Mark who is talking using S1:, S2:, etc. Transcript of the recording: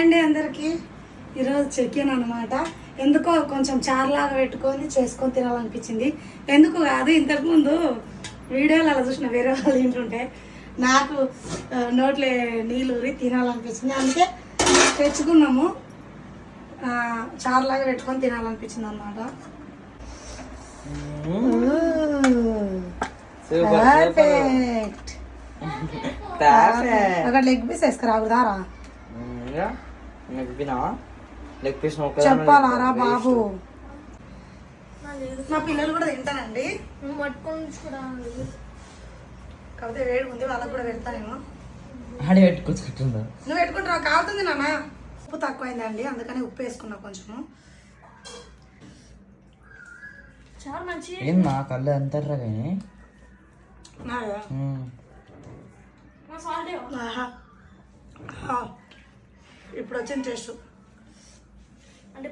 S1: అండి అందరికి. ఈరోజు చికెన్ అనమాట. ఎందుకో కొంచెం చారులాగా పెట్టుకొని చేసుకొని తినాలనిపించింది. ఎందుకు కాదు, ఇంతకుముందు వీడియోలు అలా చూసిన వేరే వాళ్ళు తింటుంటే నాకు నోట్లే నీళ్ళు ఊరి తినాలనిపించింది. అందుకే తెచ్చుకున్నాము. చారులాగా పెట్టుకొని తినాలనిపించింది అనమాట. పర్ఫెక్ట్. ఒక లెగ్ పీస్ వేసుకురాగుదారా? చెప్పాలారా బాబు? మా పిల్లలు కూడా తింటానండి. కాకపోతే వేడి ఉంది, వాళ్ళకి కూడా పెడతానేమో. నువ్వు పెట్టుకుంటావు కావుతుంది నాన్న. ఉప్పు తక్కువైందండి, అందుకని ఉప్పు వేసుకున్నా కొంచెము. చాలా మంచి
S2: కళ్ళు అంటారా కానీ
S1: ఇప్పుడు వచ్చింది టేస్ట్. అంటే